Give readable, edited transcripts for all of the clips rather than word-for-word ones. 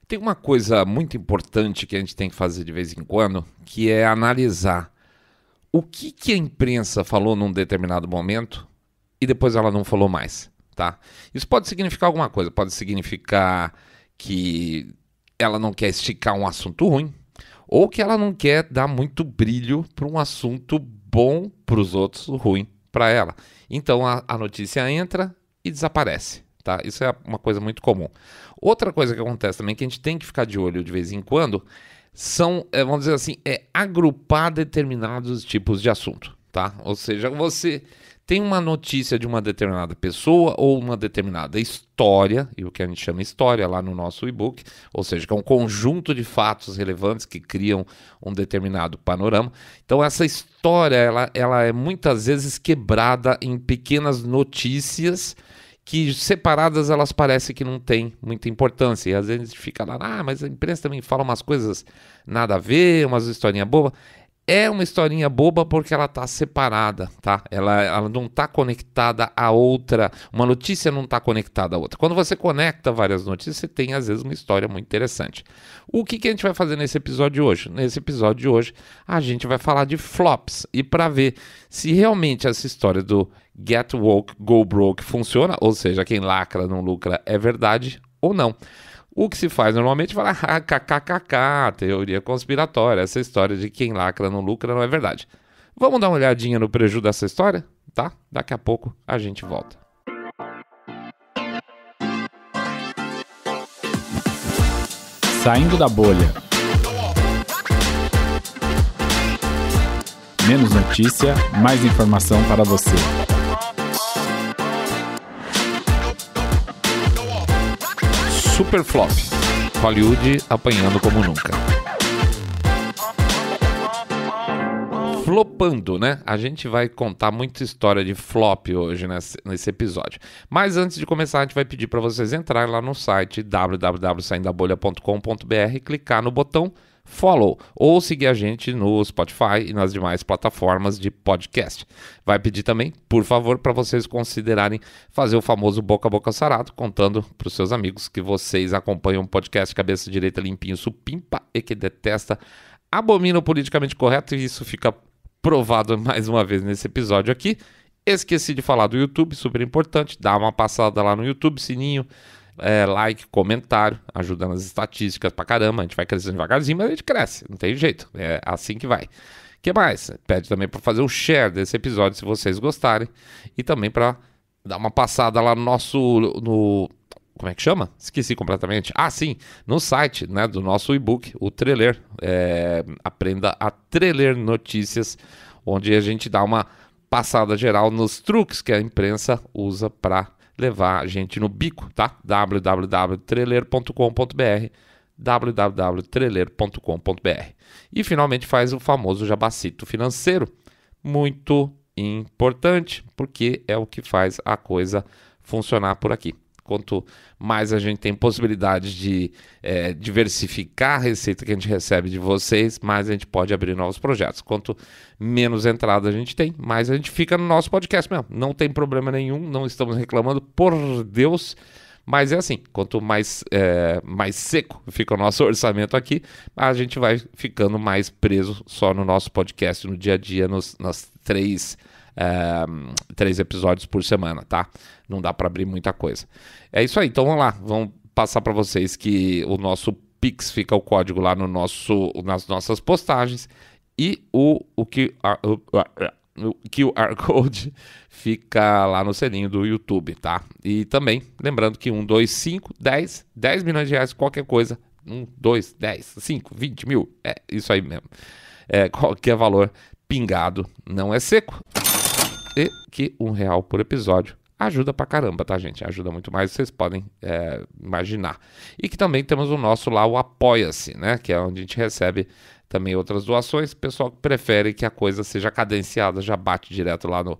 Tem uma coisa muito importante que a gente tem que fazer de vez em quando, que é analisar o que a imprensa falou num determinado momento e depois ela não falou mais, tá? Isso pode significar alguma coisa, pode significar que ela não quer esticar um assunto ruim, ou que ela não quer dar muito brilho para um assunto bom para os outros, ruim para ela. Então a notícia entra e desaparece, tá? Isso é uma coisa muito comum. Outra coisa que acontece também, que a gente tem que ficar de olho de vez em quando, são, vamos dizer assim, agrupar determinados tipos de assunto, tá? Ou seja, você tem uma notícia de uma determinada pessoa ou uma determinada história, e o que a gente chama história lá no nosso e-book, ou seja, que é um conjunto de fatos relevantes que criam um determinado panorama. Então essa história, ela é muitas vezes quebrada em pequenas notícias que separadas elas parecem que não têm muita importância. E às vezes a gente fica lá, mas a imprensa também fala umas coisas nada a ver, umas historinhas bobas. É uma historinha boba porque ela está separada, tá? Ela não está conectada a outra, uma notícia não está conectada a outra. Quando você conecta várias notícias, você tem às vezes uma história muito interessante. O que a gente vai fazer nesse episódio de hoje? Nesse episódio de hoje, a gente vai falar de flops. E para ver se realmente essa história do Get Woke, Go Broke funciona, ou seja, quem lacra não lucra é verdade ou não. O que se faz normalmente é falar, kkkk, teoria conspiratória, essa história de quem lacra não lucra não é verdade. Vamos dar uma olhadinha no prejuízo dessa história, tá? Daqui a pouco a gente volta. Saindo da bolha. Menos notícia, mais informação para você. Super flop. Hollywood apanhando como nunca. Flopando, né? A gente vai contar muita história de flop hoje nesse episódio. Mas antes de começar, a gente vai pedir para vocês entrarem lá no site www.saindabolha.com.br, clicar no botão follow ou seguir a gente no Spotify e nas demais plataformas de podcast. Vai pedir também, por favor, para vocês considerarem fazer o famoso boca a boca sarado, contando para os seus amigos que vocês acompanham um podcast cabeça direita limpinho, supimpa e que detesta, abomina o politicamente correto, e isso fica provado mais uma vez nesse episódio aqui. Esqueci de falar do YouTube, super importante, dá uma passada lá no YouTube, sininho, like, comentário, ajuda nas estatísticas pra caramba. A gente vai crescendo devagarzinho, mas a gente cresce, não tem jeito, é assim que vai. O que mais? Pede também para fazer o share desse episódio se vocês gostarem, e também para dar uma passada lá no como é que chama? Esqueci completamente. Sim, no site, né, do nosso e-book, o Treler. Aprenda a treler notícias, onde a gente dá uma passada geral nos truques que a imprensa usa para levar a gente no bico, tá? www.treler.com.br www.treler.com.br. E finalmente faz o famoso jabacito financeiro, muito importante, porque é o que faz a coisa funcionar por aqui. Quanto mais a gente tem possibilidade de diversificar a receita que a gente recebe de vocês, mais a gente pode abrir novos projetos. Quanto menos entrada a gente tem, mais a gente fica no nosso podcast mesmo. Não tem problema nenhum, não estamos reclamando, por Deus. Mas é assim, quanto mais seco fica o nosso orçamento aqui, a gente vai ficando mais preso só no nosso podcast, no dia a dia, nas três episódios por semana, tá? Não dá para abrir muita coisa. É isso aí, então vamos lá, vamos passar para vocês que o nosso Pix fica o código lá nas nossas postagens, e o QR Code fica lá no selinho do YouTube, tá? E também, lembrando que 1, 2, 5, 10 milhões de reais, qualquer coisa, 1, 2, 10, 5, 20 mil, é isso aí mesmo. Qualquer valor pingado não é seco. E que R$1 por episódio ajuda pra caramba, tá, gente? Ajuda muito mais, vocês podem imaginar. E que também temos o nosso lá, o Apoia-se, né? Que é onde a gente recebe também outras doações. O pessoal que prefere que a coisa seja cadenciada, já bate direto lá no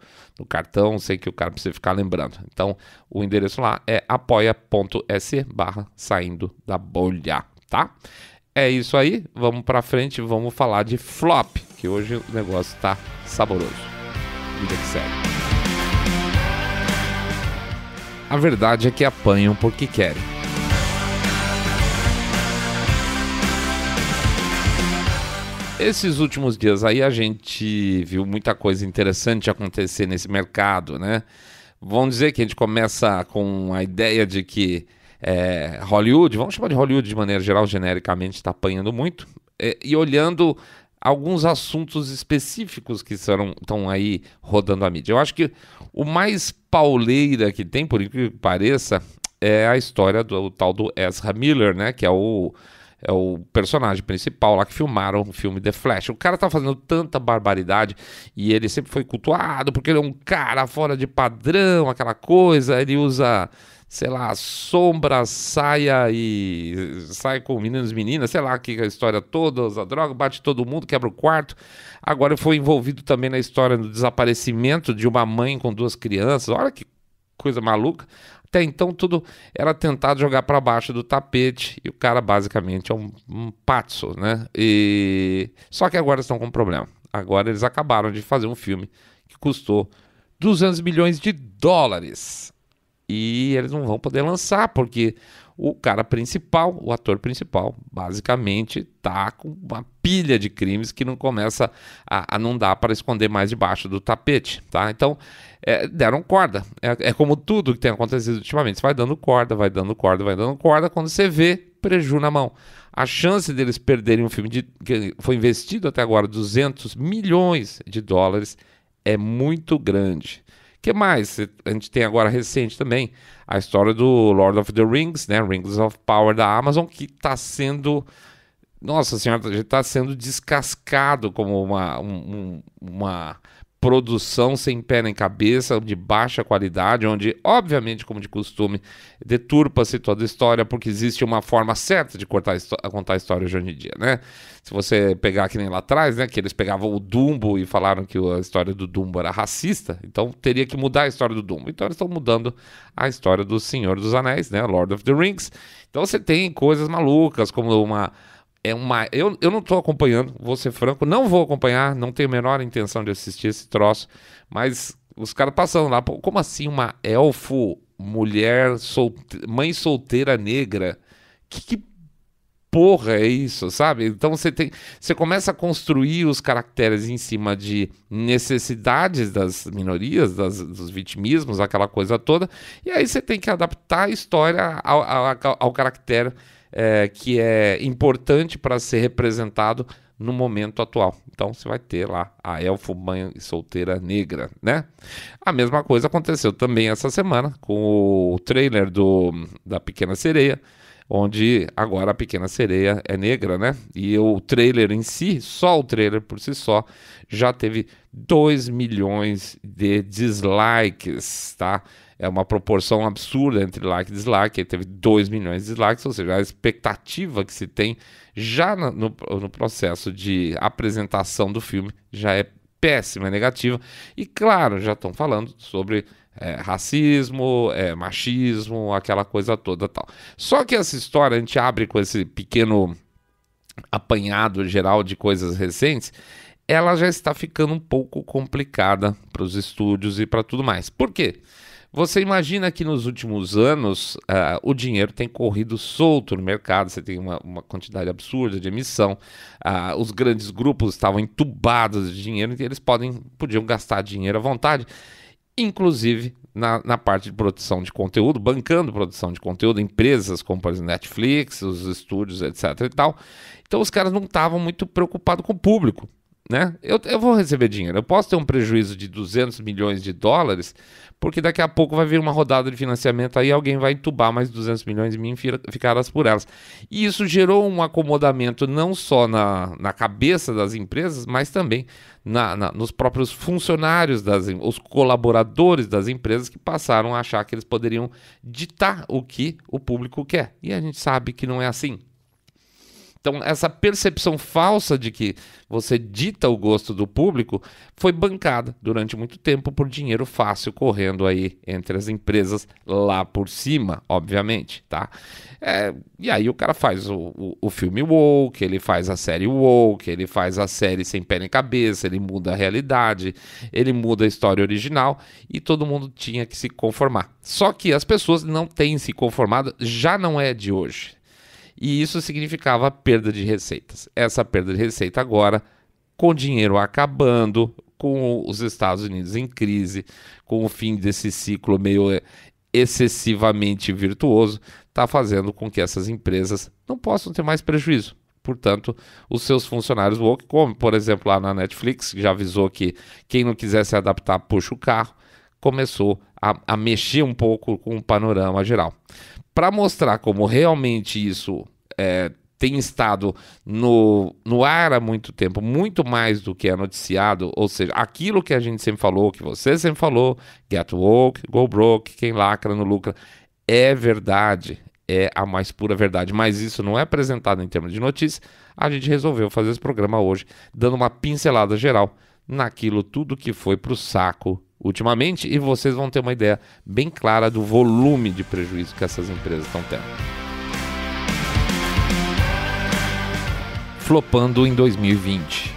cartão, sem que o cara precise ficar lembrando. Então, o endereço lá é apoia.se/saindo da bolha, tá? É isso aí, vamos pra frente, vamos falar de flop, que hoje o negócio tá saboroso. Vida que segue. A verdade é que apanham porque querem. Esses últimos dias aí a gente viu muita coisa interessante acontecer nesse mercado, né? Vamos dizer que a gente começa com a ideia de que Hollywood, vamos chamar de Hollywood de maneira geral, genericamente, está apanhando muito, e olhando alguns assuntos específicos que estão aí rodando a mídia. Eu acho que o mais pauleira que tem, por incrível que pareça, é a história do tal do Ezra Miller, né? Que é o personagem principal lá que filmaram o filme The Flash. O cara tá fazendo tanta barbaridade e ele sempre foi cultuado porque ele é um cara fora de padrão, aquela coisa. Ele usa, sei lá, sombra, saia e sai com meninos e meninas, sei lá, que a história toda, usa droga, bate todo mundo, quebra o quarto. Agora ele foi envolvido também na história do desaparecimento de uma mãe com 2 crianças. Olha que coisa maluca. Até então tudo era tentado jogar para baixo do tapete e o cara basicamente é um patso, né? Só que agora estão com um problema. Agora eles acabaram de fazer um filme que custou 200 milhões de dólares e eles não vão poder lançar porque o cara principal, o ator principal, basicamente tá com uma pilha de crimes que não começa a não dar para esconder mais debaixo do tapete, tá? Então, deram corda. É como tudo que tem acontecido ultimamente. Você vai dando corda, vai dando corda, vai dando corda. Quando você vê, preju na mão. A chance deles perderem um filme que foi investido até agora 200 milhões de dólares é muito grande. O que mais? A gente tem agora recente também a história do Lord of the Rings, né? Rings of Power da Amazon, que está sendo... Nossa senhora, está sendo descascado como uma produção sem pé nem cabeça, de baixa qualidade, onde, obviamente, como de costume, deturpa-se toda a história, porque existe uma forma certa de contar a história hoje em dia, né? Se você pegar que nem lá atrás, né, que eles pegavam o Dumbo e falaram que a história do Dumbo era racista, então teria que mudar a história do Dumbo. Então eles estão mudando a história do Senhor dos Anéis, né, Lord of the Rings. Então você tem coisas malucas, como eu não estou acompanhando, vou ser franco, não vou acompanhar, não tenho a menor intenção de assistir esse troço, mas os caras passando lá, como assim uma elfo, mulher, mãe solteira negra? Que porra é isso, sabe? Então você começa a construir os caracteres em cima de necessidades das minorias, dos vitimismos, aquela coisa toda, e aí você tem que adaptar a história ao caractere que é importante para ser representado no momento atual. Então você vai ter lá a elfo mãe solteira negra, né? A mesma coisa aconteceu também essa semana com o trailer da Pequena Sereia, onde agora a Pequena Sereia é negra, né? E o trailer em si, só o trailer por si só, já teve 2 milhões de dislikes, tá? É uma proporção absurda entre like e dislike. Aí teve 2 milhões de dislikes, ou seja, a expectativa que se tem já no processo de apresentação do filme já é péssima, é negativa. E claro, já estão falando sobre racismo, machismo, aquela coisa toda tal. Só que essa história, a gente abre com esse pequeno apanhado geral de coisas recentes, ela já está ficando um pouco complicada para os estúdios e para tudo mais. Por quê? Você imagina que nos últimos anos o dinheiro tem corrido solto no mercado, você tem uma quantidade absurda de emissão, os grandes grupos estavam entubados de dinheiro, então eles podiam gastar dinheiro à vontade, inclusive na parte de produção de conteúdo, bancando produção de conteúdo, empresas como, por exemplo, Netflix, os estúdios, etc. e tal. Então os caras não estavam muito preocupados com o público, né? Eu vou receber dinheiro, eu posso ter um prejuízo de 200 milhões de dólares, porque daqui a pouco vai vir uma rodada de financiamento aí, alguém vai entubar mais 200 milhões em mim e ficar as por elas. E isso gerou um acomodamento não só na cabeça das empresas, mas também nos próprios funcionários, os colaboradores das empresas, que passaram a achar que eles poderiam ditar o que o público quer. E a gente sabe que não é assim. Então, essa percepção falsa de que você dita o gosto do público foi bancada durante muito tempo por dinheiro fácil correndo aí entre as empresas lá por cima, obviamente, tá? E aí o cara faz o filme woke, ele faz a série woke, ele faz a série sem pé nem cabeça, ele muda a realidade, ele muda a história original e todo mundo tinha que se conformar. Só que as pessoas não têm se conformado, já não é de hoje. E isso significava perda de receitas. Essa perda de receita agora, com o dinheiro acabando, com os Estados Unidos em crise, com o fim desse ciclo meio excessivamente virtuoso, está fazendo com que essas empresas não possam ter mais prejuízo. Portanto, os seus funcionários woke, como por exemplo lá na Netflix, que já avisou que quem não quiser se adaptar puxa o carro, começou a mexer um pouco com o panorama geral. Para mostrar como realmente isso tem estado no ar há muito tempo, muito mais do que é noticiado, ou seja, aquilo que a gente sempre falou, que você sempre falou, get woke, go broke, quem lacra não lucra, é verdade, é a mais pura verdade, mas isso não é apresentado em termos de notícia. A gente resolveu fazer esse programa hoje, dando uma pincelada geral naquilo tudo que foi para o saco ultimamente, e vocês vão ter uma ideia bem clara do volume de prejuízo que essas empresas estão tendo. Flopando em 2020.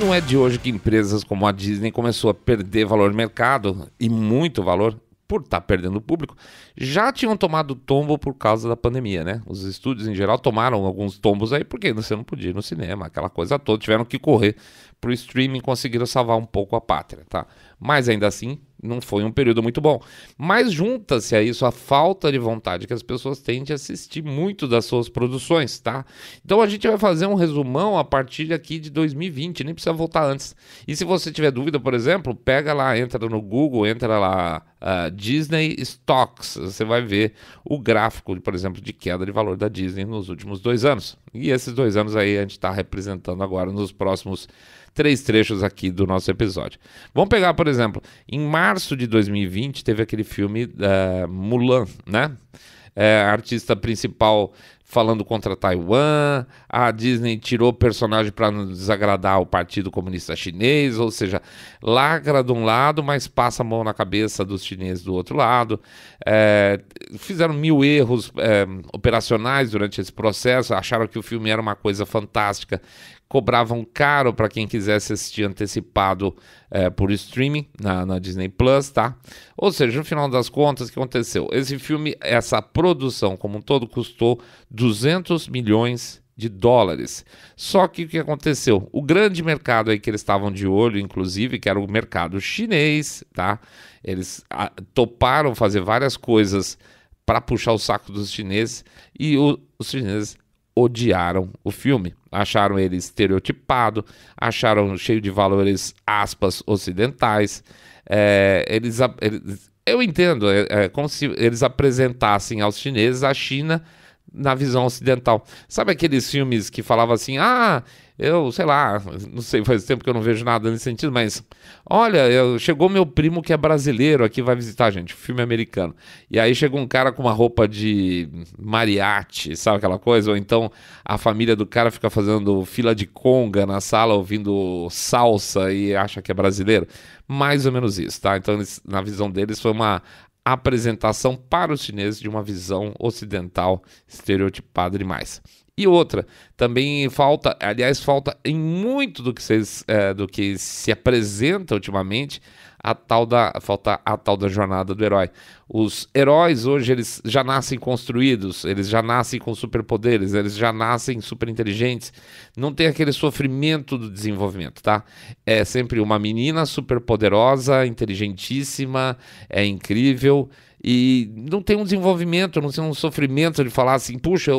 Não é de hoje que empresas como a Disney começou a perder valor no mercado, e muito valor, por estar perdendo público. Já tinham tomado tombo por causa da pandemia, né? Os estúdios em geral tomaram alguns tombos aí, porque você não podia ir no cinema, aquela coisa toda, tiveram que correr pro streaming, conseguiram salvar um pouco a pátria, tá? Mas ainda assim, não foi um período muito bom. Mas junta-se a isso a falta de vontade que as pessoas têm de assistir muito das suas produções, tá? Então a gente vai fazer um resumão a partir aqui de 2020, nem precisa voltar antes. E se você tiver dúvida, por exemplo, pega lá, entra no Google, entra lá, Disney Stocks, você vai ver o gráfico, por exemplo, de queda de valor da Disney nos últimos 2 anos. E esses 2 anos aí a gente está representando agora nos próximos 3 trechos aqui do nosso episódio. Vamos pegar, por exemplo, em março de 2020 teve aquele filme Mulan, né? A artista principal falando contra Taiwan, a Disney tirou o personagem para não desagradar o Partido Comunista Chinês, ou seja, lacra de um lado, mas passa a mão na cabeça dos chineses do outro lado. Fizeram 1000 erros operacionais durante esse processo, acharam que o filme era uma coisa fantástica, cobravam caro para quem quisesse assistir antecipado por streaming na Disney Plus, tá? Ou seja, no final das contas, o que aconteceu? Esse filme, essa produção como um todo, custou 200 milhões de dólares. Só que o que aconteceu? O grande mercado aí que eles estavam de olho, inclusive, que era o mercado chinês, tá? Eles toparam fazer várias coisas para puxar o saco dos chineses, e os chineses odiaram o filme, acharam ele estereotipado, acharam cheio de valores, aspas, ocidentais. Eu entendo, como se eles apresentassem aos chineses a China na visão ocidental. Sabe aqueles filmes que falavam assim, eu sei lá, não sei, faz tempo que eu não vejo nada nesse sentido, mas olha, chegou meu primo que é brasileiro aqui, vai visitar a gente, filme americano, e aí chegou um cara com uma roupa de mariachi, sabe aquela coisa? Ou então a família do cara fica fazendo fila de conga na sala ouvindo salsa e acha que é brasileiro. Mais ou menos isso, tá? Então na visão deles foi uma apresentação para os chineses de uma visão ocidental estereotipada demais. E outra, também falta em muito do que se apresenta ultimamente, falta a tal da jornada do herói. Os heróis hoje, eles já nascem construídos, eles já nascem com superpoderes, eles já nascem super inteligentes, não tem aquele sofrimento do desenvolvimento, tá? É sempre uma menina super poderosa, inteligentíssima, é incrível, e não tem um desenvolvimento, não tem um sofrimento de falar assim, puxa,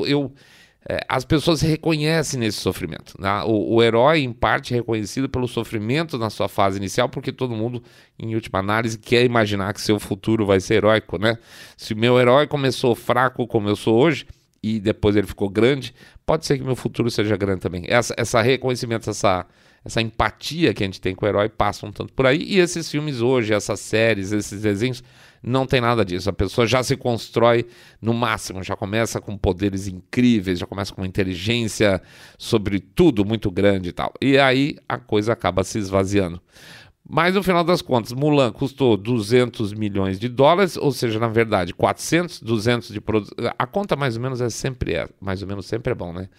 as pessoas se reconhecem nesse sofrimento, né? O herói, em parte, é reconhecido pelo sofrimento na sua fase inicial, porque todo mundo, em última análise, quer imaginar que seu futuro vai ser heróico, né? Se o meu herói começou fraco como eu sou hoje, e depois ele ficou grande, pode ser que meu futuro seja grande também. Essa reconhecimento, essa empatia que a gente tem com o herói passa um tanto por aí, e esses filmes hoje, essas séries, esses desenhos, não tem nada disso. A pessoa já se constrói no máximo, já começa com poderes incríveis, já começa com uma inteligência sobre tudo muito grande e tal. E aí a coisa acaba se esvaziando. Mas no final das contas, Mulan custou 200 milhões de dólares, ou seja, na verdade, 400, 200 de produção. A conta mais ou menos mais ou menos sempre é bom, né?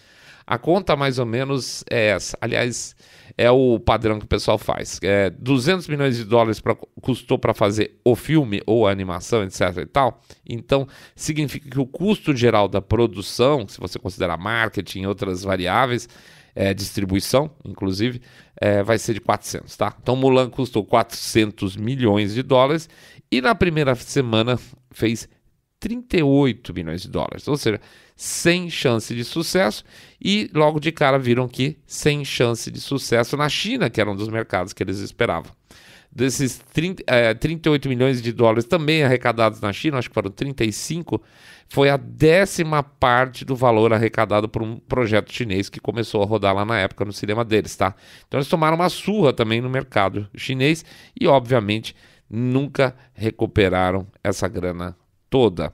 A conta mais ou menos é essa. Aliás, é o padrão que o pessoal faz. 200 milhões de dólares custou para fazer o filme ou a animação, etc. e tal. Então, significa que o custo geral da produção, se você considerar marketing e outras variáveis, distribuição, inclusive, vai ser de 400, tá? Então, Mulan custou 400 milhões de dólares e na primeira semana fez 38 milhões de dólares, ou seja, sem chance de sucesso, e logo de cara viram que sem chance de sucesso na China, que era um dos mercados que eles esperavam. Desses 38 milhões de dólares também arrecadados na China, acho que foram 35, foi a 10ª parte do valor arrecadado por um projeto chinês que começou a rodar lá na época no cinema deles, tá? Então eles tomaram uma surra também no mercado chinês e, obviamente, nunca recuperaram essa grana toda.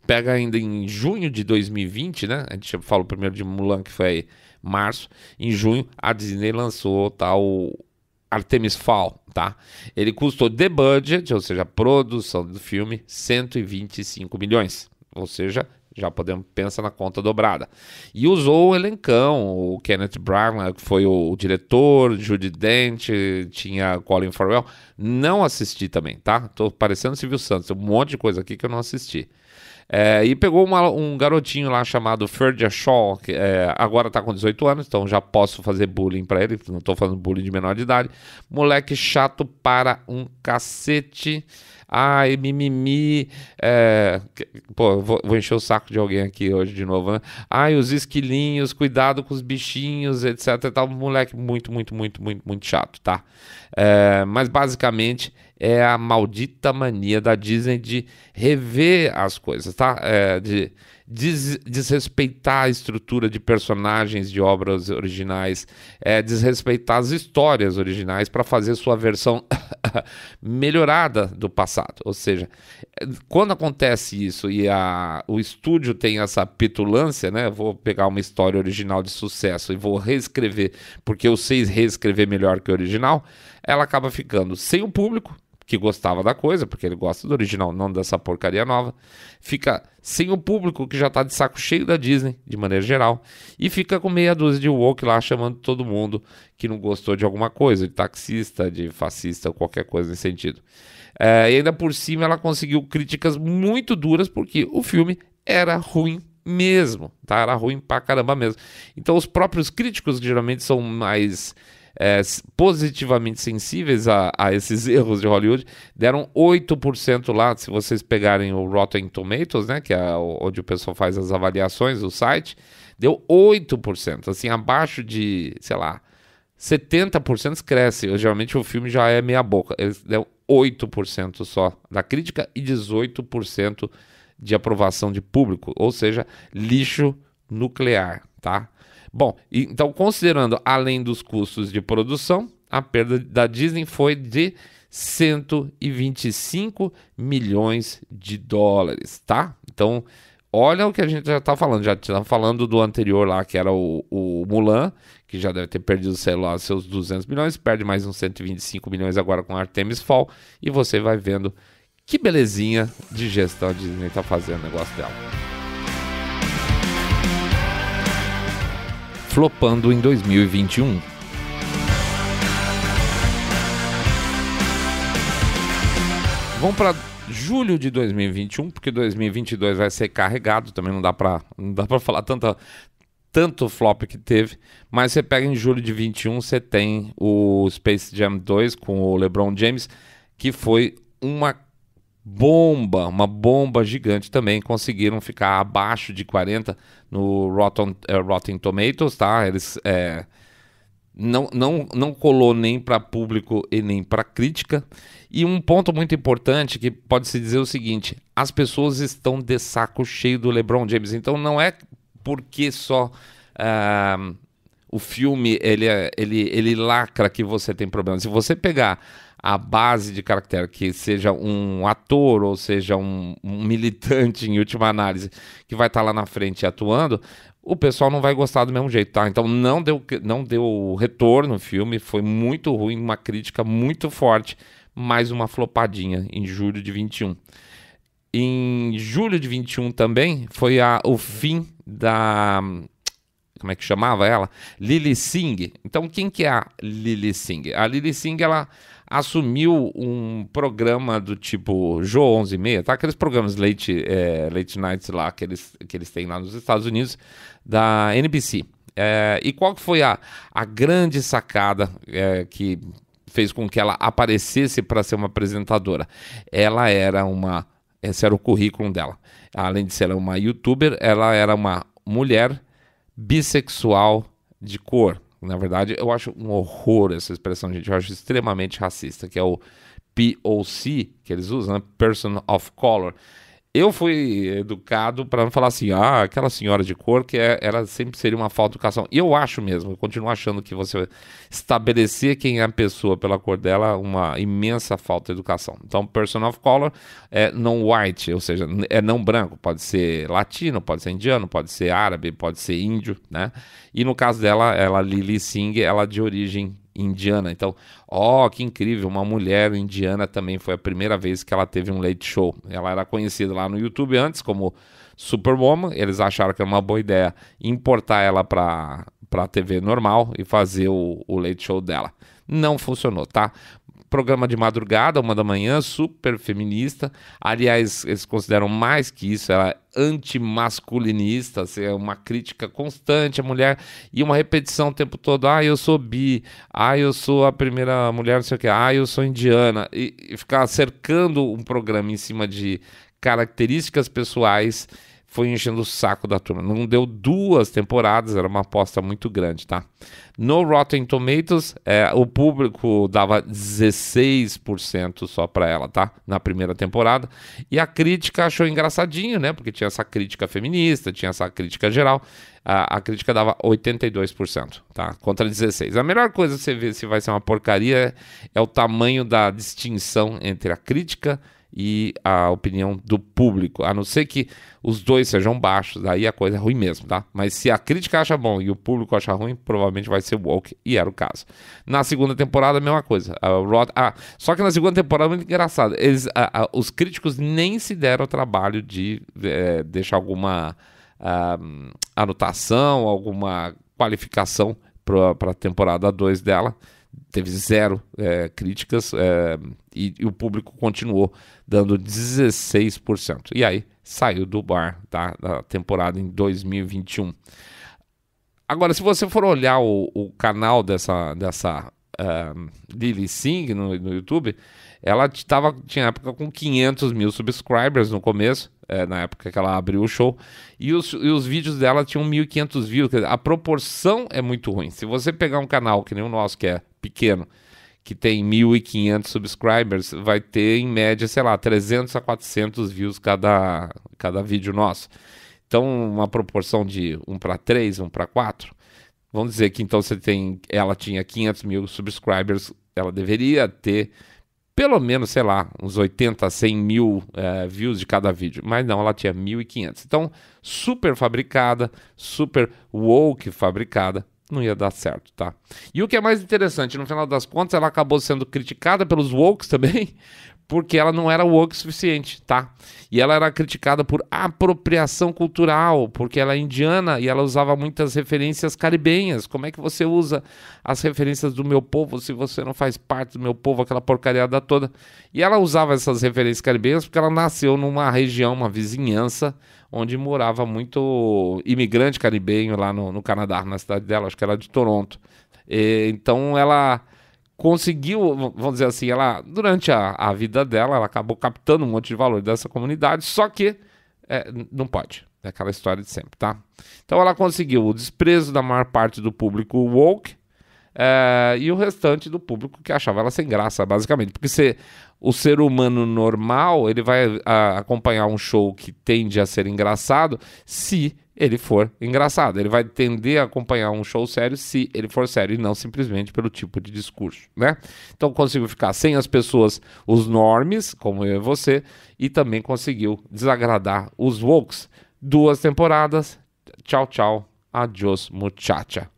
Pega ainda em junho de 2020, né? A gente falou primeiro de Mulan, que foi março. Em junho, a Disney lançou o Artemis Fowl, tá? Ele custou de budget, ou seja, a produção do filme, 125 milhões. Ou seja, já podemos pensar na conta dobrada. E usou o elencão, o Kenneth Branagh, que foi o diretor, Judi Dench, tinha Colin Farrell. Não assisti também, tá? Tô parecendo Silvio Santos, tem um monte de coisa aqui que eu não assisti. E pegou um garotinho lá chamado Ferdia Shaw, que agora tá com 18 anos, então já posso fazer bullying pra ele, não tô fazendo bullying de menor de idade. Moleque chato para um cacete. Ai, mimimi. Vou encher o saco de alguém aqui hoje de novo, né? Ai, os esquilinhos, cuidado com os bichinhos, etc. Tal. Moleque muito, muito, muito, muito, muito chato, tá? Mas basicamente é a maldita mania da Disney de rever as coisas, tá? De desrespeitar a estrutura de personagens de obras originais, desrespeitar as histórias originais para fazer sua versão melhorada do passado. Ou seja, quando acontece isso e o estúdio tem essa petulância, né? Vou pegar uma história original de sucesso e vou reescrever, porque eu sei reescrever melhor que o original, ela acaba ficando sem o público que gostava da coisa, porque ele gosta do original, não dessa porcaria nova, fica sem o público que já tá de saco cheio da Disney, de maneira geral, e fica com meia dúzia de woke lá, chamando todo mundo que não gostou de alguma coisa, de taxista, de fascista, qualquer coisa nesse sentido. E ainda por cima ela conseguiu críticas muito duras, porque o filme era ruim mesmo, tá? Era ruim pra caramba mesmo. Então os próprios críticos, que geralmente são mais positivamente sensíveis a esses erros de Hollywood, deram 8% lá. Se vocês pegarem o Rotten Tomatoes, né, que é onde o pessoal faz as avaliações do site, deu 8%, assim, abaixo de, sei lá, 70% cresce. Geralmente o filme já é meia boca. Eles deu 8% só da crítica e 18% de aprovação de público, ou seja, lixo nuclear, tá? Bom, então considerando além dos custos de produção, a perda da Disney foi de 125 milhões de dólares, tá? Então, olha o que a gente já tá falando. Já está falando do anterior lá, que era o Mulan, que já deve ter perdido, sei lá, seus 200 milhões, perde mais uns 125 milhões agora com Artemis Fowl, e você vai vendo que belezinha de gestão a Disney tá fazendo o negócio dela. Flopando em 2021. Vamos para julho de 2021, porque 2022 vai ser carregado, também não dá para falar tanto flop que teve, mas você pega em julho de 21, você tem o Space Jam 2 com o LeBron James, que foi uma bomba gigante também. Conseguiram ficar abaixo de 40 no Rotten Tomatoes, tá? Eles não colou nem para público e nem para crítica. E um ponto muito importante que pode-se dizer o seguinte: as pessoas estão de saco cheio do LeBron James. Então não é porque só o filme ele lacra que você tem problema. Se você pegar a base de caractere, que seja um ator ou seja um militante em última análise, que vai estar lá na frente atuando, o pessoal não vai gostar do mesmo jeito, tá? Então não deu retorno o filme, foi muito ruim, uma crítica muito forte, mais uma flopadinha em julho de 21. Em julho de 21 também foi o fim da... Como é que chamava ela? Lilly Singh. Então quem que é a Lilly Singh? A Lilly Singh, ela assumiu um programa do tipo Jô 11:30, tá? Aqueles programas late nights lá que eles têm lá nos Estados Unidos, da NBC. E qual que foi a grande sacada que fez com que ela aparecesse para ser uma apresentadora? Esse era o currículo dela. Além de ser uma youtuber, ela era uma mulher bissexual de cor. Na verdade, eu acho um horror essa expressão, gente. Eu acho extremamente racista, que é o POC, que eles usam, né? Person of Color. Eu fui educado para não falar assim, aquela senhora de cor, que ela sempre seria uma falta de educação. E eu acho mesmo, eu continuo achando que você estabelecer quem é a pessoa pela cor dela é uma imensa falta de educação. Então, person of color é não white, ou seja, é não branco. Pode ser latino, pode ser indiano, pode ser árabe, pode ser índio, né? E no caso dela, Lilly Singh, ela é de origem indiana. Então, que incrível, uma mulher indiana também, foi a primeira vez que ela teve um late show. Ela era conhecida lá no YouTube antes como Superwoman, eles acharam que era uma boa ideia importar ela para a TV normal e fazer o late show dela. Não funcionou, tá? Programa de madrugada, 1 da manhã, super feminista. Aliás, eles consideram mais que isso, ela é antimasculinista, assim, é uma crítica constante à mulher e uma repetição o tempo todo. Eu sou bi, eu sou a primeira mulher, não sei o que, eu sou indiana. E ficar cercando um programa em cima de características pessoais foi enchendo o saco da turma. Não deu 2 temporadas, era uma aposta muito grande, tá? No Rotten Tomatoes, o público dava 16% só pra ela, tá? Na primeira temporada. E a crítica achou engraçadinho, né? Porque tinha essa crítica feminista, tinha essa crítica geral. A crítica dava 82%, tá? Contra 16%. A melhor coisa você ver se vai ser uma porcaria é o tamanho da distinção entre a crítica e a opinião do público, a não ser que os dois sejam baixos, aí a coisa é ruim mesmo, tá? Mas se a crítica acha bom e o público acha ruim, provavelmente vai ser woke, e era o caso. Na segunda temporada, a mesma coisa. Só que na segunda temporada, muito engraçado, os críticos nem se deram o trabalho de deixar alguma anotação, alguma qualificação para a temporada 2 dela. Teve 0 críticas e o público continuou dando 16%. E aí saiu do bar, tá, da temporada em 2021. Agora, se você for olhar o canal dessa Lilly Singh no YouTube, ela tinha época com 500 mil subscribers no começo, na época que ela abriu o show, e os vídeos dela tinham 1.500 views. Quer dizer, a proporção é muito ruim. Se você pegar um canal que nem o nosso, que é pequeno, que tem 1.500 subscribers, vai ter em média, 300 a 400 views cada vídeo nosso. Então, uma proporção de 1:3, 1:4. Vamos dizer que então ela tinha 500 mil subscribers, ela deveria ter pelo menos, uns 80 a 100 mil views de cada vídeo. Mas não, ela tinha 1.500. Então, super fabricada, super woke fabricada, não ia dar certo, tá? E o que é mais interessante, no final das contas, ela acabou sendo criticada pelos wokes também, porque ela não era woke o suficiente, tá? E ela era criticada por apropriação cultural, porque ela é indiana e ela usava muitas referências caribenhas. Como é que você usa as referências do meu povo se você não faz parte do meu povo, aquela porcariada toda? E ela usava essas referências caribenhas porque ela nasceu numa região, uma vizinhança, onde morava muito imigrante caribenho lá no Canadá, na cidade dela, acho que era de Toronto. Então ela conseguiu, vamos dizer assim, ela durante a vida dela, ela acabou captando um monte de valor dessa comunidade, só que não pode, é aquela história de sempre, tá? Então ela conseguiu o desprezo da maior parte do público woke e o restante do público que achava ela sem graça, basicamente, porque o ser humano normal, ele vai acompanhar um show que tende a ser engraçado se ele for engraçado. Ele vai tender a acompanhar um show sério se ele for sério e não simplesmente pelo tipo de discurso, né? Então conseguiu ficar sem as pessoas, os normies, como eu e você, e também conseguiu desagradar os wokes. 2 temporadas, tchau, tchau, Adiós Muchacha.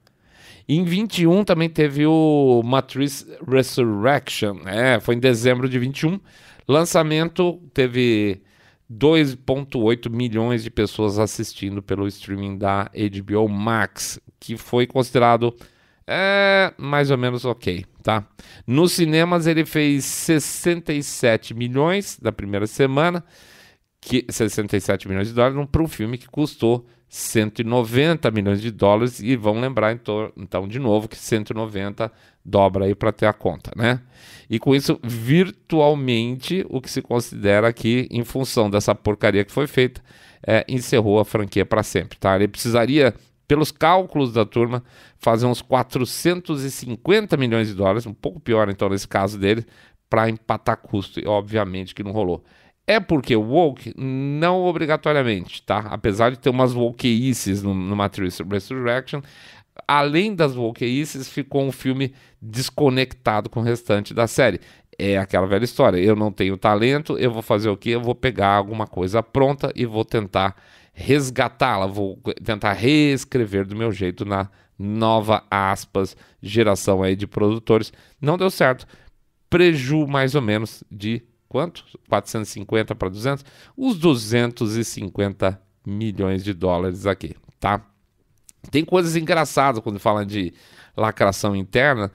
Em 21 também teve o Matrix Resurrection, foi em dezembro de 21. Lançamento, teve 2,8 milhões de pessoas assistindo pelo streaming da HBO Max, que foi considerado mais ou menos ok, tá? Nos cinemas ele fez 67 milhões da primeira semana, 67 milhões de dólares para um filme que custou 190 milhões de dólares, e vamos lembrar então de novo que 190 dobra aí para ter a conta, né? E com isso, virtualmente, o que se considera aqui, em função dessa porcaria que foi feita, encerrou a franquia para sempre, tá? Ele precisaria, pelos cálculos da turma, fazer uns 450 milhões de dólares, um pouco pior então nesse caso dele, para empatar custo, e obviamente que não rolou. É porque o woke, não obrigatoriamente, tá? Apesar de ter umas wokeices no Matrix Resurrection, além das wokeices, ficou um filme desconectado com o restante da série. É aquela velha história, eu não tenho talento, eu vou fazer o quê? Eu vou pegar alguma coisa pronta e vou tentar resgatá-la, vou tentar reescrever do meu jeito na nova, aspas, geração aí de produtores. Não deu certo. Preju mais ou menos de quanto? 450 para 200? Os 250 milhões de dólares aqui, tá? Tem coisas engraçadas quando falam de lacração interna,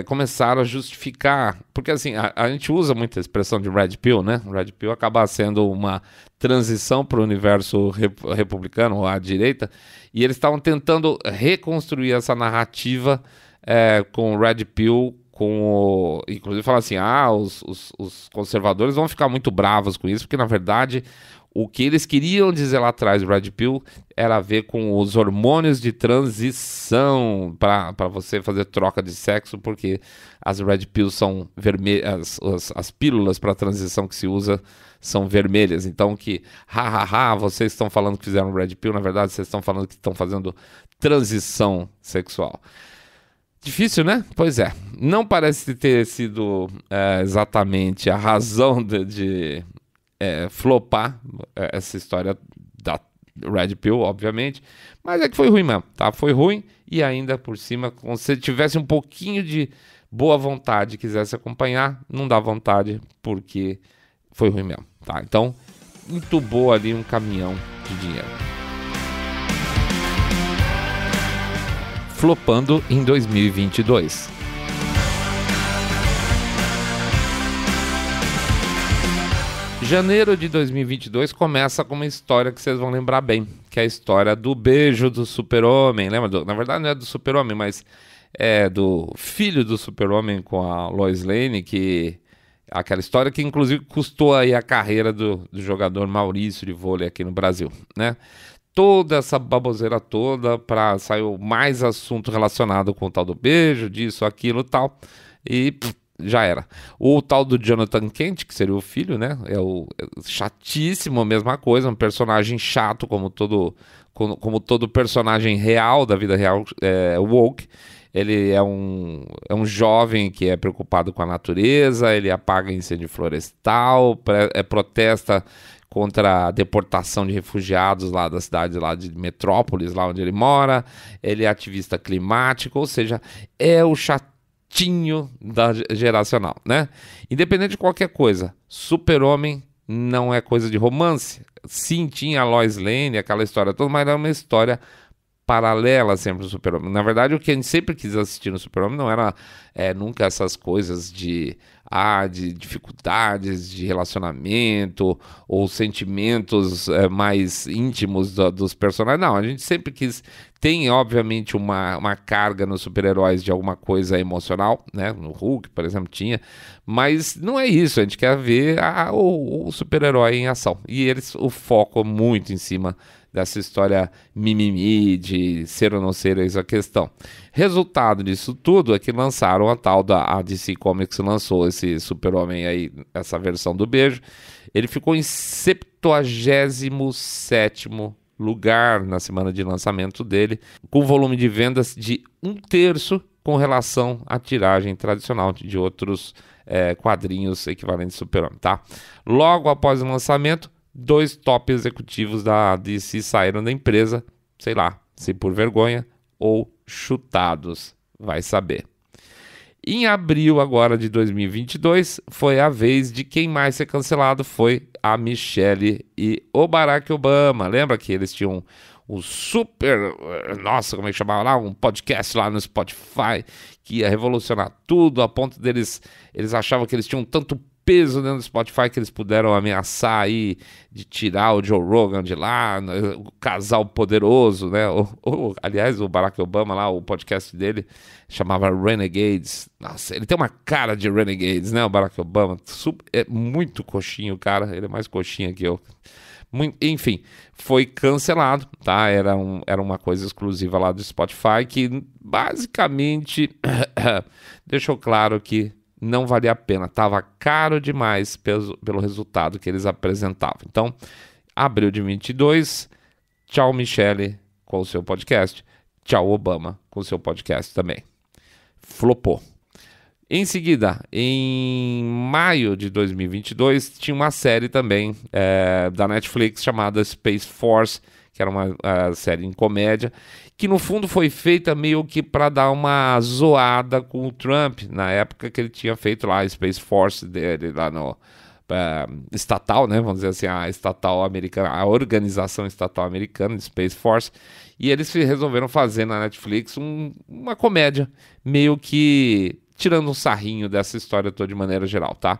começaram a justificar, porque assim, a gente usa muito a expressão de Red Pill, né? Red Pill acaba sendo uma transição para o universo republicano, ou à direita, e eles estavam tentando reconstruir essa narrativa com o Red Pill, inclusive falar assim, os conservadores vão ficar muito bravos com isso, porque na verdade o que eles queriam dizer lá atrás do Red Pill era a ver com os hormônios de transição para você fazer troca de sexo, porque as Red Pills são vermelhas, as pílulas para transição que se usa são vermelhas, então vocês estão falando que fizeram Red Pill, na verdade vocês estão falando que estão fazendo transição sexual. Difícil, né? Pois é. Não parece ter sido exatamente a razão de flopar essa história da Red Pill, obviamente. Mas é que foi ruim mesmo, tá? Foi ruim, e ainda por cima, se você tivesse um pouquinho de boa vontade e quisesse acompanhar, não dá vontade porque foi ruim mesmo, tá? Então, entubou ali um caminhão de dinheiro. Flopando em 2022. Janeiro de 2022 começa com uma história que vocês vão lembrar bem, que é a história do beijo do Super-Homem. Lembra? Na verdade não é do Super-Homem, mas é do filho do Super-Homem com a Lois Lane, que aquela história que inclusive custou aí a carreira do jogador Maurício de vôlei aqui no Brasil, né? Toda essa baboseira toda, saiu mais assunto relacionado com o tal do beijo, disso, aquilo e tal, e já era. O tal do Jonathan Kent, que seria o filho, né, chatíssimo, a mesma coisa, um personagem chato, como todo personagem real, da vida real, woke. Ele é um jovem que é preocupado com a natureza, ele apaga incêndio florestal, protesta contra a deportação de refugiados lá da cidade lá de Metrópolis, lá onde ele mora. Ele é ativista climático, ou seja, é o chatinho da geracional, né? Independente de qualquer coisa, Super-Homem não é coisa de romance. Sim, tinha a Lois Lane, aquela história toda, mas era uma história paralela sempre do Super-Homem. Na verdade, o que a gente sempre quis assistir no Super-Homem não era nunca essas coisas de dificuldades de relacionamento ou sentimentos mais íntimos dos personagens. Não, a gente sempre quis. Tem, obviamente, uma carga nos super-heróis de alguma coisa emocional, né? No Hulk, por exemplo, tinha. Mas não é isso. A gente quer ver o super-herói em ação. E o foco muito em cima dessa história mimimi de ser ou não ser, eis a questão. Resultado disso tudo é que lançaram a DC Comics lançou esse Super-Homem aí, essa versão do beijo. Ele ficou em 77º lugar na semana de lançamento dele, com volume de vendas de 1/3 com relação à tiragem tradicional de outros quadrinhos equivalentes Super-Homem, tá? Logo após o lançamento, 2 top executivos da DC saíram da empresa, sei lá, Se por vergonha ou chutados, vai saber. Em abril agora de 2022, foi a vez de quem mais ser cancelado, foi a Michelle e o Barack Obama. Lembra que eles tinham um super, nossa, como é que chamava lá? Um podcast lá no Spotify que ia revolucionar tudo, a ponto deles, eles achavam que eles tinham tanto peso dentro do Spotify que eles puderam ameaçar aí de tirar o Joe Rogan de lá, o casal poderoso, né? Aliás, o Barack Obama lá, o podcast dele chamava Renegades. Nossa, ele tem uma cara de Renegades, né? O Barack Obama, é muito coxinho, cara. Ele é mais coxinha que eu. Enfim, foi cancelado, tá? Era uma coisa exclusiva lá do Spotify que basicamente deixou claro que não valia a pena, estava caro demais pelo resultado que eles apresentavam. Então, abril de 22, tchau Michelle com o seu podcast, tchau Obama com o seu podcast também. Flopou. Em seguida, em maio de 2022, tinha uma série também da Netflix chamada Space Force, que era uma série em comédia, que no fundo foi feita meio que para dar uma zoada com o Trump, na época que ele tinha feito lá a Space Force dele, lá no estatal, né, vamos dizer assim, a estatal americana, a organização estatal americana de Space Force, e eles resolveram fazer na Netflix uma comédia, meio que tirando um sarrinho dessa história toda de maneira geral, tá?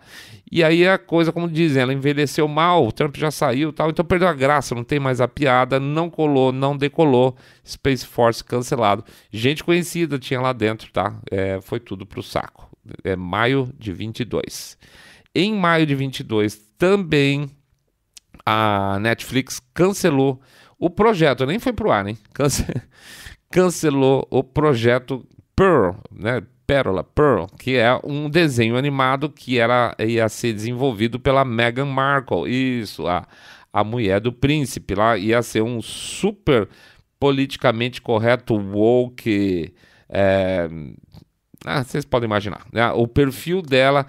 E aí a coisa, como dizem, ela envelheceu mal, o Trump já saiu e tal, então perdeu a graça, não tem mais a piada, não colou, não decolou, Space Force cancelado. Gente conhecida tinha lá dentro, tá? Foi tudo pro saco. Maio de 22. Em maio de 22, também a Netflix cancelou o projeto, nem foi pro ar, né? Cancelou o projeto Pearl, né? Pearl, que é um desenho animado que ia ser desenvolvido pela Meghan Markle, isso, a mulher do príncipe lá, ia ser um super politicamente correto, woke, vocês podem imaginar, né? O perfil dela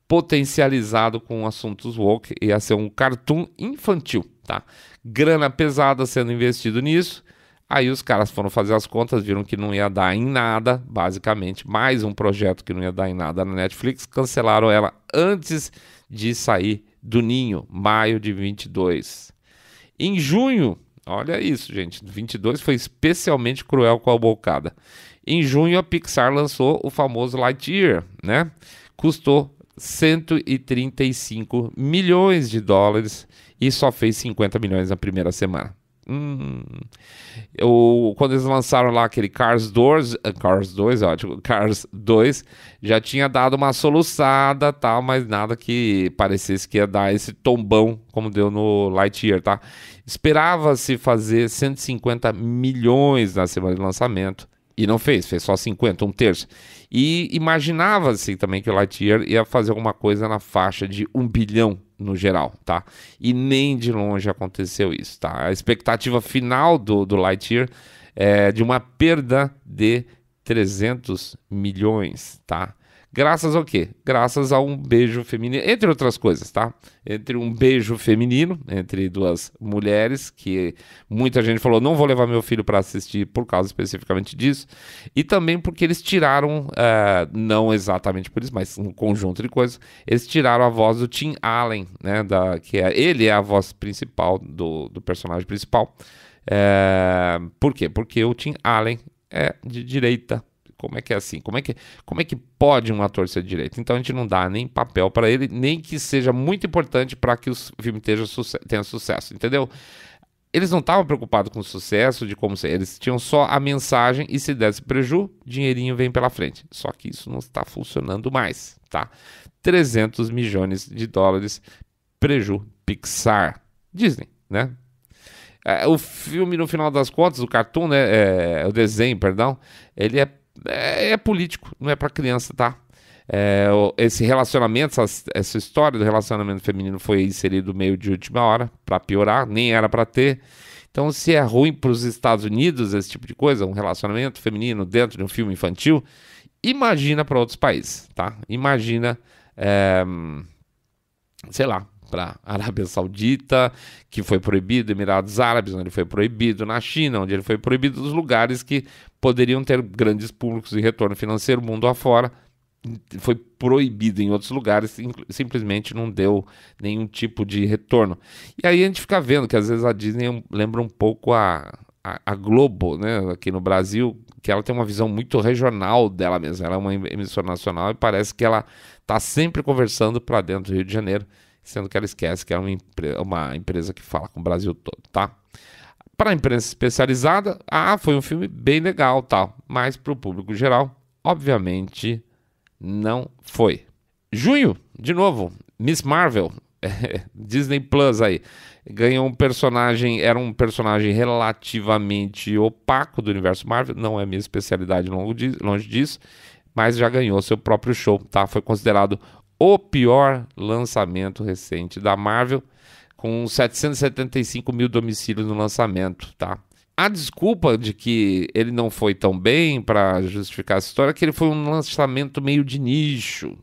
potencializado com assuntos woke, ia ser um cartoon infantil, tá? Grana pesada sendo investido nisso. Aí os caras foram fazer as contas, viram que não ia dar em nada, basicamente, mais um projeto que não ia dar em nada na Netflix, cancelaram ela antes de sair do ninho, maio de 22. Em junho, olha isso, gente, 22 foi especialmente cruel com a bocada. Em junho a Pixar lançou o famoso Lightyear, né? Custou 135 milhões de dólares e só fez 50 milhões na primeira semana. Quando eles lançaram lá aquele Cars 2, já tinha dado uma soluçada, tal, mas nada que parecesse que ia dar esse tombão como deu no Lightyear, tá? Esperava-se fazer 150 milhões na semana de lançamento e não fez só 50, um terço. E imaginava-se também que o Lightyear ia fazer alguma coisa na faixa de 1 bilhão no geral, tá? E nem de longe aconteceu isso, tá? A expectativa final do Lightyear é de uma perda de 300 milhões, tá? Graças ao quê? Graças a um beijo feminino, entre outras coisas, tá? Entre um beijo feminino, entre duas mulheres, que muita gente falou, não vou levar meu filho para assistir por causa especificamente disso, e também porque eles tiraram, não exatamente por isso, mas um conjunto de coisas, eles tiraram a voz do Tim Allen, né? Ele é a voz principal do personagem principal. Por quê? Porque o Tim Allen é de direita. Como é que é assim? Como é que pode um ator ser de direita? Então a gente não dá nem papel para ele, nem que seja muito importante para que o filme tenha sucesso, entendeu? Eles não estavam preocupados com o sucesso, de como ser. Eles tinham só a mensagem e se desse preju, dinheirinho vem pela frente. Só que isso não está funcionando mais, tá? 300 milhões de dólares preju Pixar. Disney, né? O filme, no final das contas, o cartoon, né? O desenho, perdão, ele é político, não é para criança, tá? Esse relacionamento, essa história do relacionamento feminino foi inserido meio de última hora, para piorar, nem era para ter. Então, se é ruim para os Estados Unidos, esse tipo de coisa, um relacionamento feminino dentro de um filme infantil, imagina para outros países, tá? Imagina, sei lá, para Arábia Saudita, que foi proibido, Emirados Árabes, onde ele foi proibido, na China, onde ele foi proibido, dos lugares que poderiam ter grandes públicos e retorno financeiro, mundo afora. Foi proibido em outros lugares, simplesmente não deu nenhum tipo de retorno. E aí a gente fica vendo que às vezes a Disney lembra um pouco a Globo, né, aqui no Brasil, que ela tem uma visão muito regional dela mesma. Ela é uma emissora nacional e parece que ela está sempre conversando para dentro do Rio de Janeiro, sendo que ela esquece que é uma empresa que fala com o Brasil todo, tá? Para a imprensa especializada, foi um filme bem legal, tal, mas para o público geral, obviamente, não foi. Junho, de novo, Miss Marvel, Disney Plus aí, ganhou um personagem, era um personagem relativamente opaco do universo Marvel, não é minha especialidade longe disso, mas já ganhou seu próprio show, tá? Foi considerado o pior lançamento recente da Marvel, com 775 mil domicílios no lançamento, tá? A desculpa de que ele não foi tão bem, para justificar essa história, é que ele foi um lançamento meio de nicho.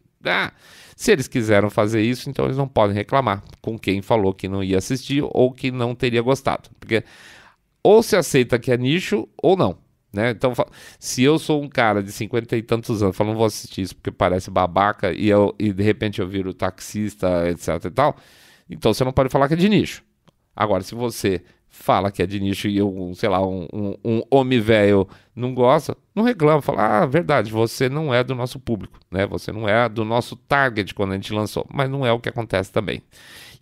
Se eles quiseram fazer isso, então eles não podem reclamar com quem falou que não ia assistir ou que não teria gostado. Porque ou se aceita que é nicho ou não, né? Então, se eu sou um cara de 50 e tantos anos, não vou assistir isso porque parece babaca e de repente eu viro taxista, etc e tal, então você não pode falar que é de nicho. Agora, se você fala que é de nicho e sei lá, um homem velho não gosta, não reclama, fala, verdade, você não é do nosso público, né? Você não é do nosso target quando a gente lançou, mas não é o que acontece também.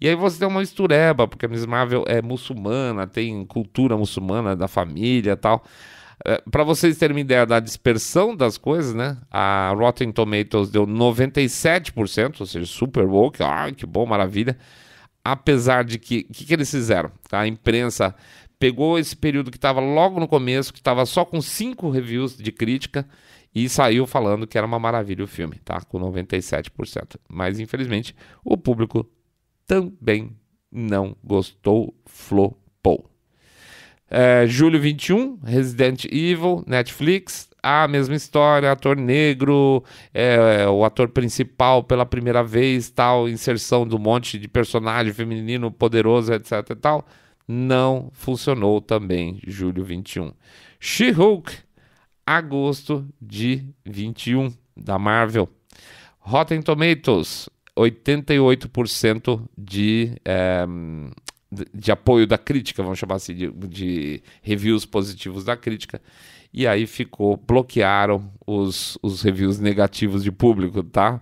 E aí você tem uma mistureba, porque a Miss Marvel é muçulmana, tem cultura muçulmana da família e tal. Para vocês terem uma ideia da dispersão das coisas, né? A Rotten Tomatoes deu 97%, ou seja, super woke, que bom, maravilha. Apesar de que eles fizeram? A imprensa pegou esse período que estava logo no começo, que estava só com 5 reviews de crítica e saiu falando que era uma maravilha o filme, tá? Com 97%. Mas, infelizmente, o público também não gostou, flopou. Julho 21, Resident Evil, Netflix, a mesma história, ator negro, o ator principal pela primeira vez, tal, inserção de um monte de personagem feminino poderoso, etc e tal, não funcionou também, julho 21. She-Hulk, agosto de 21, da Marvel. Rotten Tomatoes, 88% de apoio da crítica, vamos chamar assim, de reviews positivos da crítica, e aí bloquearam os reviews negativos de público, tá?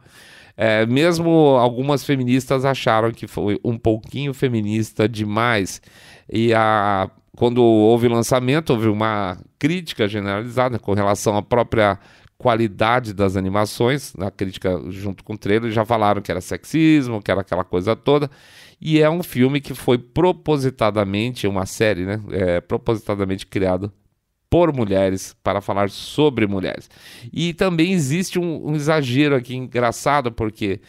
Mesmo algumas feministas acharam que foi um pouquinho feminista demais, e quando houve o lançamento, houve uma crítica generalizada com relação à própria qualidade das animações, na crítica junto com o trailer, já falaram que era sexismo, que era aquela coisa toda, e é um filme que foi propositadamente, uma série, né, propositadamente criado por mulheres, para falar sobre mulheres. E também existe um exagero aqui engraçado, porque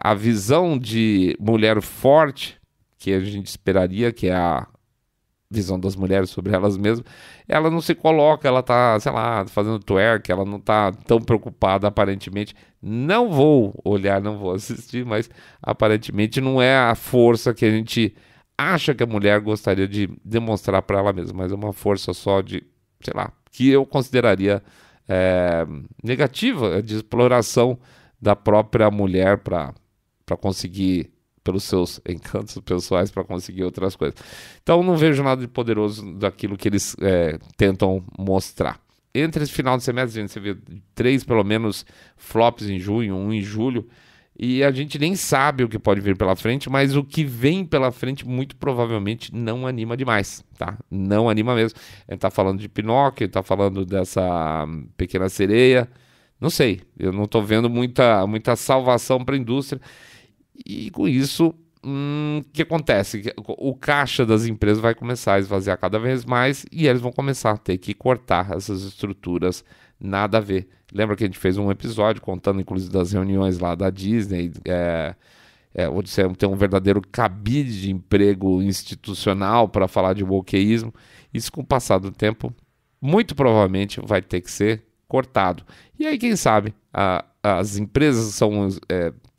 a visão de mulher forte, que a gente esperaria, que é a visão das mulheres sobre elas mesmas, ela não se coloca, ela tá, sei lá, fazendo twerk, ela não tá tão preocupada aparentemente. Não vou olhar, não vou assistir, mas aparentemente não é a força que a gente acha que a mulher gostaria de demonstrar para ela mesma, mas é uma força só de, sei lá, que eu consideraria negativa, de exploração da própria mulher para conseguir, pelos seus encantos pessoais, para conseguir outras coisas. Então não vejo nada de poderoso daquilo que eles tentam mostrar. Entre esse final de semestre, gente, você vê 3 pelo menos flops em junho, 1 em julho, e a gente nem sabe o que pode vir pela frente, mas o que vem pela frente muito provavelmente não anima demais, tá? Não anima mesmo. A gente tá falando de Pinóquio, tá falando dessa Pequena Sereia, não sei, eu não tô vendo muita salvação para a indústria. E com isso, o que acontece? O caixa das empresas vai começar a esvaziar cada vez mais e eles vão começar a ter que cortar essas estruturas, nada a ver. Lembra que a gente fez um episódio contando, inclusive, das reuniões lá da Disney, onde você tem um verdadeiro cabide de emprego institucional para falar de wokeísmo. Isso, com o passar do tempo, muito provavelmente vai ter que ser cortado. E aí, quem sabe, as empresas são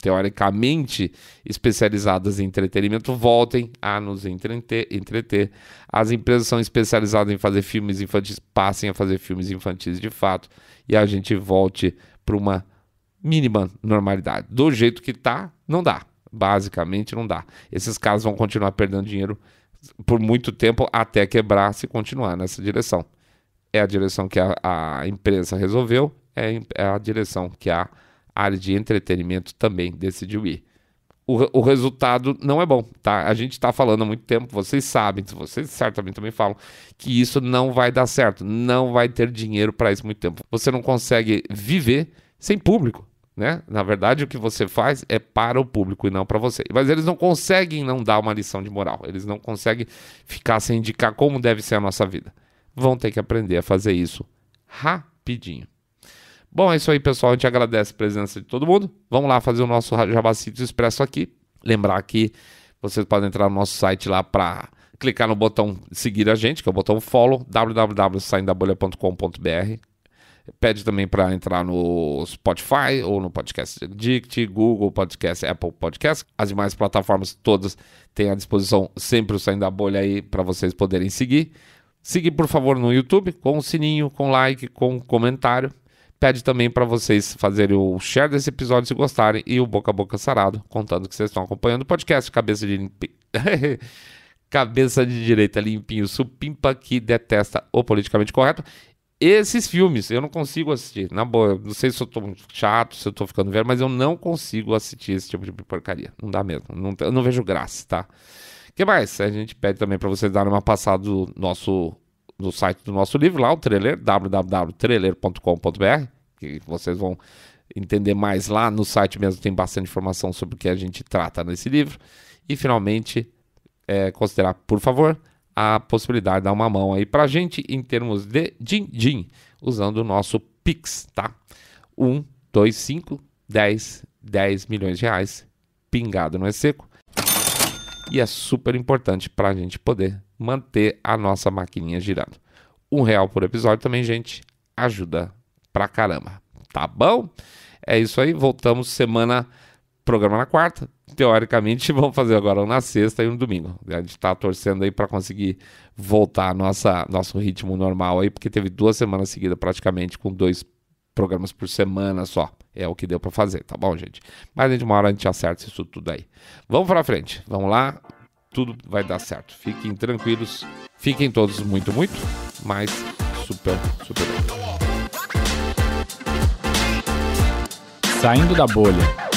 teoricamente especializadas em entretenimento voltem a nos entreter. As empresas são especializadas em fazer filmes infantis, passem a fazer filmes infantis de fato, e a gente volte para uma mínima normalidade. Do jeito que tá, não dá. Basicamente não dá. Esses caras vão continuar perdendo dinheiro por muito tempo até quebrar, se continuar nessa direção. É a direção que a empresa resolveu, é a direção que a área de entretenimento também decidiu ir. O resultado não é bom, tá? A gente está falando há muito tempo, vocês sabem, vocês certamente também falam, que isso não vai dar certo, não vai ter dinheiro para isso muito tempo. Você não consegue viver sem público, né? Na verdade, o que você faz é para o público e não para você. Mas eles não conseguem não dar uma lição de moral, eles não conseguem ficar sem indicar como deve ser a nossa vida. Vão ter que aprender a fazer isso rapidinho. Bom, é isso aí, pessoal. A gente agradece a presença de todo mundo. Vamos lá fazer o nosso Jabacito Expresso aqui. Lembrar que vocês podem entrar no nosso site lá para clicar no botão seguir a gente, que é o botão follow, www.saindabolha.com.br. Pede também para entrar no Spotify ou no Podcast Addict, Google Podcast, Apple Podcast. As demais plataformas todas têm à disposição sempre o Saindo da Bolha aí para vocês poderem seguir. Seguir, por favor, no YouTube, com o sininho, com like, com comentário. Pede também para vocês fazerem o share desse episódio se gostarem e o boca a boca sarado, contando que vocês estão acompanhando o podcast Cabeça de Direita Limpinho Supimpa, que detesta o politicamente correto. Esses filmes eu não consigo assistir, na boa. Não sei se eu tô chato, se eu tô ficando velho, mas eu não consigo assistir esse tipo de porcaria. Não dá mesmo, eu não vejo graça, tá? O que mais? A gente pede também para vocês darem uma passada no site do nosso livro, lá o trailer, www.trailer.com.br, que vocês vão entender mais lá no site mesmo, tem bastante informação sobre o que a gente trata nesse livro. E finalmente, considerar, por favor, a possibilidade de dar uma mão aí pra gente em termos de din-din, usando o nosso Pix, tá? 1, 2, 5, 10 milhões de reais, pingado, não é seco? E é super importante para a gente poder manter a nossa maquininha girando. R$1 por episódio também, gente, ajuda pra caramba, tá bom? É isso aí, voltamos programa na quarta. Teoricamente, vamos fazer agora um na sexta e um no domingo. A gente tá torcendo aí para conseguir voltar nosso ritmo normal aí, porque teve 2 semanas seguidas praticamente com 2 programas por semana só. É o que deu para fazer, tá bom, gente? Mas de uma hora a gente acerta isso tudo aí. Vamos pra frente, vamos lá. Tudo vai dar certo. Fiquem tranquilos. Fiquem todos muito, mas super bem. Saindo da Bolha.